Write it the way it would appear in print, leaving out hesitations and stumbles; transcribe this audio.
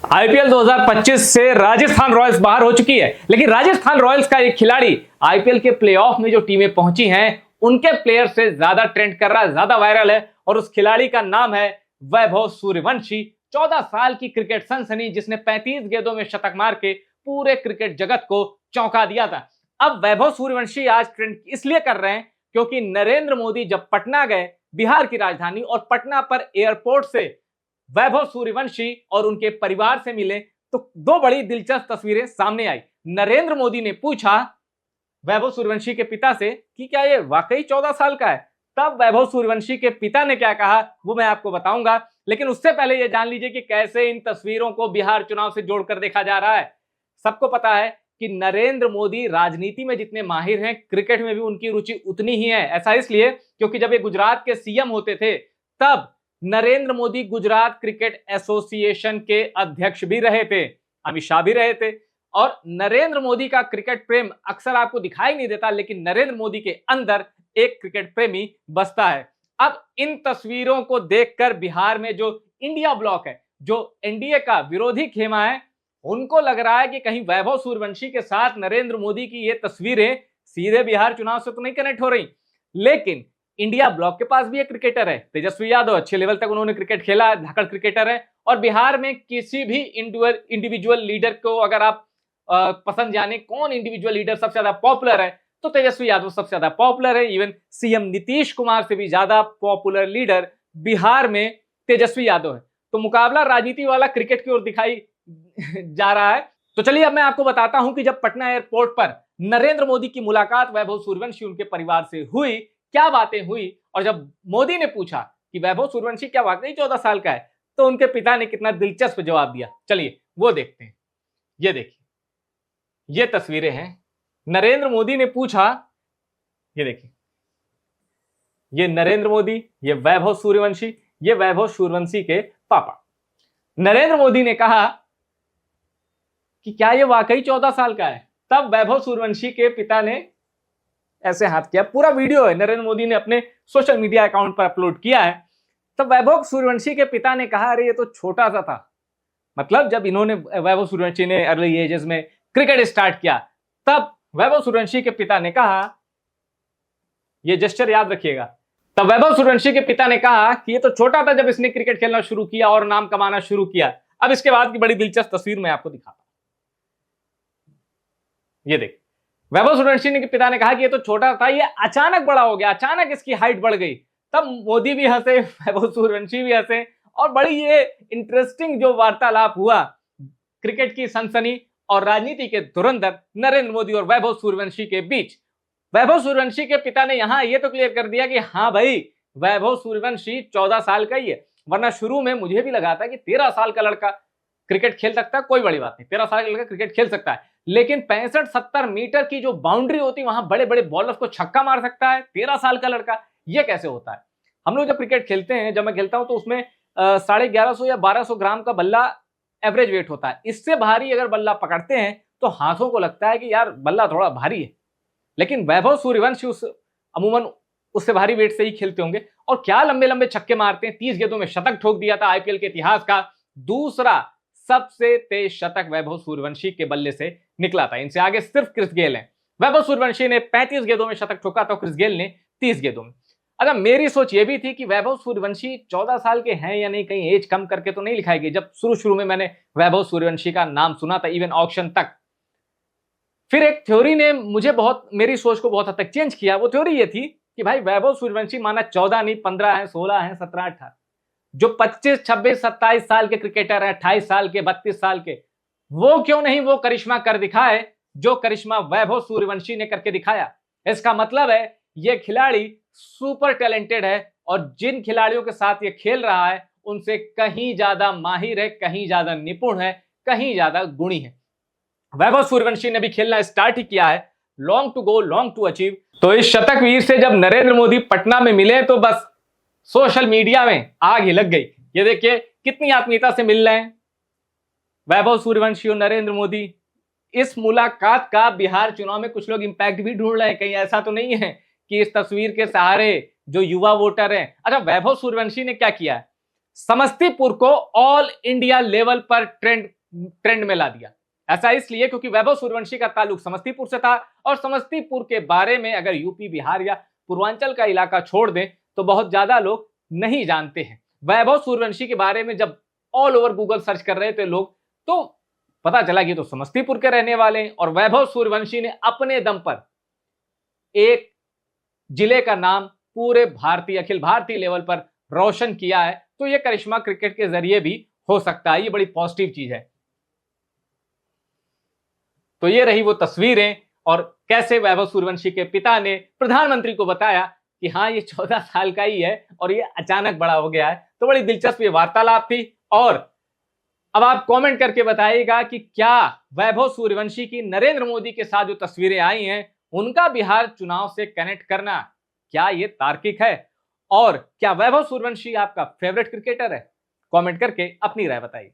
IPL 2025 से Rajasthan Royals बाहर हो चुकी है, लेकिन राजस्थान रॉयल्स का एक खिलाड़ी आईपीएल के प्लेऑफ में जो टीमें पहुंची हैं उनके प्लेयर से ज्यादा ट्रेंड कर रहा है, ज्यादा वायरल है। और उस खिलाड़ी का नाम है वैभव सूर्यवंशी। 14 साल की क्रिकेट सनसनी जिसने 35 गेंदों में शतक मार के पूरे क्रिकेट जगत को चौंका दिया था। अब वैभव सूर्यवंशी आज ट्रेंड इसलिए कर रहे हैं क्योंकि नरेंद्र मोदी जब पटना गए, बिहार की राजधानी, और पटना पर एयरपोर्ट से वैभव सूर्यवंशी और उनके परिवार से मिले तो दो बड़ी दिलचस्प तस्वीरें सामने आई। नरेंद्र मोदी ने पूछा वैभव सूर्यवंशी के पिता से कि क्या ये वाकई 14 साल का है। तब वैभव सूर्यवंशी के पिता ने क्या कहा वो मैं आपको बताऊंगा, लेकिन उससे पहले ये जान लीजिए कि कैसे इन तस्वीरों को बिहार चुनाव से जोड़कर देखा जा रहा है। सबको पता है कि नरेंद्र मोदी राजनीति में जितने माहिर हैं, क्रिकेट में भी उनकी रुचि उतनी ही है। ऐसा इसलिए क्योंकि जब ये गुजरात के सीएम होते थे तब नरेंद्र मोदी गुजरात क्रिकेट एसोसिएशन के अध्यक्ष भी रहे थे, अमित शाह भी रहे थे। और नरेंद्र मोदी का क्रिकेट प्रेम अक्सर आपको दिखाई नहीं देता, लेकिन नरेंद्र मोदी के अंदर एक क्रिकेट प्रेमी बसता है। अब इन तस्वीरों को देखकर बिहार में जो इंडिया ब्लॉक है, जो एनडीए का विरोधी खेमा है, उनको लग रहा है कि कहीं वैभव सूर्यवंशी के साथ नरेंद्र मोदी की ये तस्वीरें सीधे बिहार चुनाव से तो नहीं कनेक्ट हो रही। लेकिन इंडिया ब्लॉक के पास भी एक क्रिकेटर है, तेजस्वी यादव। अच्छे लेवल तक उन्होंने क्रिकेट खेला, धाकड़ क्रिकेटर है। और बिहार में किसी भी इंडिविजुअल लीडर को अगर आप पसंद जाने कौन इंडिविजुअल लीडर सबसे ज्यादा पॉपुलर है तो तेजस्वी यादव सबसे ज्यादा पॉपुलर है। इवन सीएम नीतीश कुमार से भी ज्यादा पॉपुलर लीडर बिहार में तेजस्वी यादव है। तो मुकाबला राजनीति वाला क्रिकेट की ओर दिखाई जा रहा है। तो चलिए अब मैं आपको बताता हूं कि जब पटना एयरपोर्ट पर नरेंद्र मोदी की मुलाकात वैभव सूर्यवंशी उनके परिवार से हुई, क्या बातें हुई, और जब मोदी ने पूछा कि वैभव सूर्यवंशी क्या वाकई 14 साल का है तो उनके पिता ने कितना दिलचस्प जवाब दिया, चलिए वो देखते हैं। ये देखिए, ये तस्वीरें हैं। नरेंद्र मोदी ने पूछा, ये देखिए, ये नरेंद्र मोदी, ये वैभव सूर्यवंशी, ये वैभव सूर्यवंशी के पापा। नरेंद्र मोदी ने कहा कि क्या ये वाकई 14 साल का है। तब वैभव सूर्यवंशी के पिता ने ऐसे हाथ किया। पूरा वीडियो है, नरेंद्र मोदी ने अपने सोशल मीडिया अकाउंट पर अपलोड किया है। तब वैभव सूर्यवंशी के पिता ने कहा अरे ये तो छोटा सा था। मतलब जब इन्होंने, वैभव सूर्यवंशी ने अर्ली एजेस में क्रिकेट स्टार्ट किया, तब वैभव सूर्यवंशी के पिता ने कहा, ये जेस्चर याद रखिएगा, तब वैभव सूर्यवंशी के पिता ने कहा कि ये तो छोटा था जब इसने क्रिकेट खेलना शुरू किया और नाम कमाना शुरू किया। अब इसके बाद की बड़ी दिलचस्प तस्वीर मैं आपको दिखाता हूं। ये देख, वैभव सूर्यवंशी के पिता ने कहा कि ये तो छोटा था, ये अचानक बड़ा हो गया, अचानक इसकी हाइट बढ़ गई। तब मोदी भी हंसे, वैभव सूर्यवंशी भी हंसे, और बड़ी ये इंटरेस्टिंग जो वार्तालाप हुआ क्रिकेट की सनसनी और राजनीति के धुरंधर नरेंद्र मोदी और वैभव सूर्यवंशी के बीच। वैभव सूर्यवंशी के पिता ने यहां ये तो क्लियर कर दिया कि हाँ भाई, वैभव सूर्यवंशी 14 साल का ही है। वरना शुरू में मुझे भी लगा था कि 13 साल का लड़का क्रिकेट खेल सकता है, कोई बड़ी बात नहीं, 13 साल का लड़का क्रिकेट खेल सकता है। लेकिन 65-70 मीटर की जो बाउंड्री होती है वहां बड़े बड़े बॉलर्स को छक्का मार सकता है 13 साल का लड़का, ये कैसे होता है। हम लोग जब क्रिकेट खेलते हैं, जब मैं खेलता हूं तो उसमें 1150 या 1200 ग्राम का बल्ला एवरेज वेट होता है। इससे भारी अगर बल्ला पकड़ते हैं तो हाथों को लगता है कि यार बल्ला थोड़ा भारी है, लेकिन वैभव सूर्यवंशी अमूमन उससे भारी वेट से ही खेलते होंगे। और क्या लंबे लंबे छक्के मारते हैं, 30 गेंदों में शतक ठोक दिया था। आईपीएल के इतिहास का दूसरा सबसे तेज शतक वैभव सूर्यवंशी के बल्ले से निकला था। इनसे आगे सिर्फ क्रिस गेल है। वैभव सूर्यवंशी ने 35 गेंदों में शतक ठोका था, क्रिस गेल ने 30 गेंदों में। अच्छा, मेरी सोच ये भी थी कि वैभव सूर्यवंशी 14 साल के हैं या नहीं, कहीं एज कम करके तो नहीं लिखाई गई। जब शुरू में मैंने वैभव सूर्यवंशी का नाम सुना था, इवन ऑक्शन तक। फिर एक थ्योरी ने मुझे मेरी सोच को बहुत हद तक चेंज किया। वो थ्योरी ये थी कि भाई वैभव सूर्यवंशी माना 14 नहीं, 15 है, 16 है, 17, 18, जो 25, 26, 27 साल के क्रिकेटर हैं, 28 साल के, 32 साल के, वो क्यों नहीं वो करिश्मा कर दिखाए जो करिश्मा वैभव सूर्यवंशी ने करके दिखाया। इसका मतलब है ये खिलाड़ी सुपर टैलेंटेड है, और जिन खिलाड़ियों के साथ ये खेल रहा है उनसे कहीं ज्यादा माहिर है, कहीं ज्यादा निपुण है, कहीं ज्यादा गुणी है। वैभव सूर्यवंशी ने भी खेलना स्टार्ट ही किया है। Long to go, long to achieve. तो इस शतक वीर से जब नरेंद्र मोदी पटना में मिले तो बस सोशल मीडिया में आग ही लग गई। ये देखिए कितनी आत्मीयता से मिल रहे हैं वैभव सूर्यवंशी और नरेंद्र मोदी। इस मुलाकात का बिहार चुनाव में कुछ लोग इंपैक्ट भी ढूंढ रहे हैं। कहीं ऐसा तो नहीं है कि इस तस्वीर के सहारे जो युवा वोटर हैं। अच्छा, वैभव सूर्यवंशी ने क्या किया है, समस्तीपुर को ऑल इंडिया लेवल पर ट्रेंड में ला दिया। ऐसा इसलिए क्योंकि वैभव सूर्यवंशी का ताल्लुक समस्तीपुर से था और समस्तीपुर के बारे में अगर यूपी, बिहार या पूर्वांचल का इलाका छोड़ दें तो बहुत ज्यादा लोग नहीं जानते हैं। वैभव सूर्यवंशी के बारे में जब ऑल ओवर गूगल सर्च कर रहे थे लोग, तो पता चला कि तो समस्तीपुर के रहने वाले हैं और वैभव सूर्यवंशी ने अपने दम पर एक जिले का नाम पूरे अखिल भारतीय लेवल पर रोशन किया है। तो यह करिश्मा क्रिकेट के जरिए भी हो सकता है, ये बड़ी पॉजिटिव चीज है। तो ये रही वो तस्वीरें और कैसे वैभव सूर्यवंशी के पिता ने प्रधानमंत्री को बताया कि हाँ ये 14 साल का ही है और ये अचानक बड़ा हो गया है। तो बड़ी दिलचस्प ये वार्तालाप थी। और अब आप कमेंट करके बताइएगा कि क्या वैभव सूर्यवंशी की नरेंद्र मोदी के साथ जो तस्वीरें आई हैं उनका बिहार चुनाव से कनेक्ट करना क्या ये तार्किक है, और क्या वैभव सूर्यवंशी आपका फेवरेट क्रिकेटर है? कमेंट करके अपनी राय बताइए।